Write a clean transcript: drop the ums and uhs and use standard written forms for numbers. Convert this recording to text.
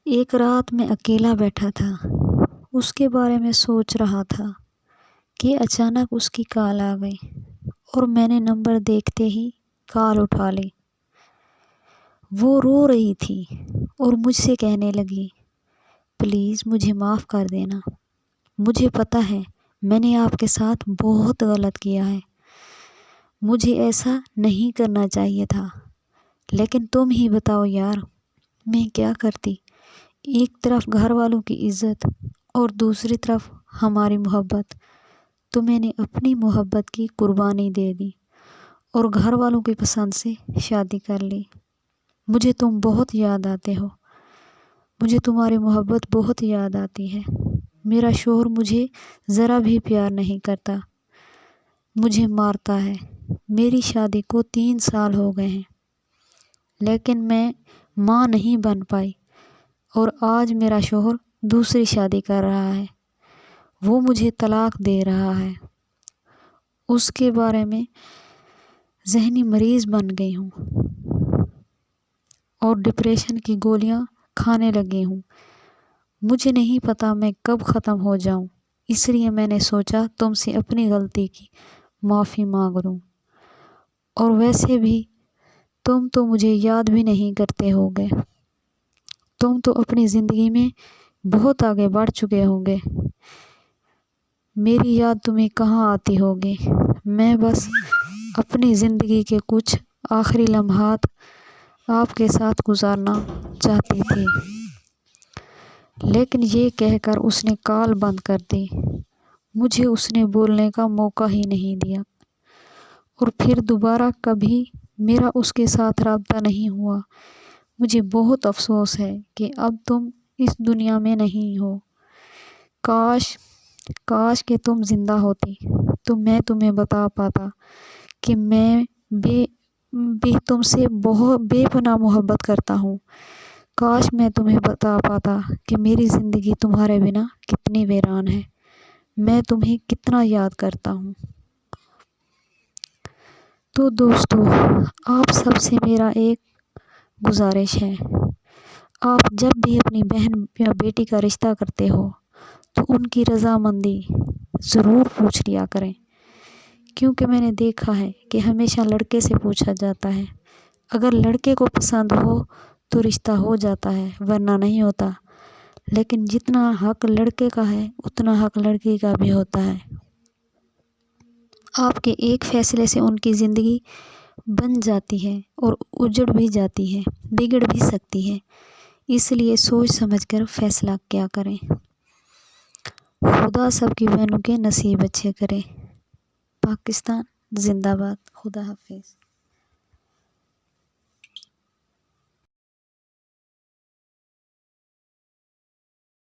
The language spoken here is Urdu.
ایک رات میں اکیلا بیٹھا تھا، اس کے بارے میں سوچ رہا تھا کہ اچانک اس کی کال آ گئی اور میں نے نمبر دیکھتے ہی کال اٹھا لی۔ وہ رو رہی تھی اور مجھ سے کہنے لگی، پلیز مجھے معاف کر دینا، مجھے پتہ ہے میں نے آپ کے ساتھ بہت غلط کیا ہے، مجھے ایسا نہیں کرنا چاہیے تھا، لیکن تم ہی بتاؤ یار میں کیا کرتی۔ ایک طرف گھر والوں کی عزت اور دوسری طرف ہماری محبت، تو میں نے اپنی محبت کی قربانی دے دی اور گھر والوں کی پسند سے شادی کر لی۔ مجھے تم بہت یاد آتے ہو، مجھے تمہاری محبت بہت یاد آتی ہے۔ میرا شوہر مجھے ذرا بھی پیار نہیں کرتا، مجھے مارتا ہے۔ میری شادی کو 3 سال ہو گئے ہیں، لیکن میں ماں نہیں بن پائی، اور آج میرا شوہر دوسری شادی کر رہا ہے، وہ مجھے طلاق دے رہا ہے۔ اس کے بارے میں ذہنی مریض بن گئی ہوں اور ڈپریشن کی گولیاں کھانے لگی ہوں۔ مجھے نہیں پتا میں کب ختم ہو جاؤں، اس لیے میں نے سوچا تم سے اپنی غلطی کی معافی مانگ لوں۔ اور ویسے بھی تم تو مجھے یاد بھی نہیں کرتے ہوگے، تم تو اپنی زندگی میں بہت آگے بڑھ چکے ہوں گے، میری یاد تمہیں کہاں آتی ہوگی۔ میں بس اپنی زندگی کے کچھ آخری لمحات آپ کے ساتھ گزارنا چاہتی تھی۔ لیکن یہ کہہ کر اس نے کال بند کر دی۔ مجھے اس نے بولنے کا موقع ہی نہیں دیا، اور پھر دوبارہ کبھی میرا اس کے ساتھ رابطہ نہیں ہوا۔ مجھے بہت افسوس ہے کہ اب تم اس دنیا میں نہیں ہو۔ کاش کہ تم زندہ ہوتی تو میں تمہیں بتا پاتا کہ میں تم سے بہت بے پناہ محبت کرتا ہوں۔ کاش میں تمہیں بتا پاتا کہ میری زندگی تمہارے بنا کتنی ویران ہے، میں تمہیں کتنا یاد کرتا ہوں۔ تو دوستو، آپ سب سے میرا ایک گزارش ہے، آپ جب بھی اپنی بہن یا بیٹی کا رشتہ کرتے ہو تو ان کی رضامندی ضرور پوچھ لیا کریں، کیونکہ میں نے دیکھا ہے کہ ہمیشہ لڑکے سے پوچھا جاتا ہے۔ اگر لڑکے کو پسند ہو تو رشتہ ہو جاتا ہے، ورنہ نہیں ہوتا۔ لیکن جتنا حق لڑکے کا ہے اتنا حق لڑکی کا بھی ہوتا ہے۔ آپ کے ایک فیصلے سے ان کی زندگی بن جاتی ہے اور اجڑ بھی جاتی ہے، بگڑ بھی سکتی ہے، اس لیے سوچ سمجھ کر فیصلہ کیا کریں۔ خدا سب کی بہنوں کے نصیب اچھے کرے۔ پاکستان زندہ باد۔ خدا حافظ۔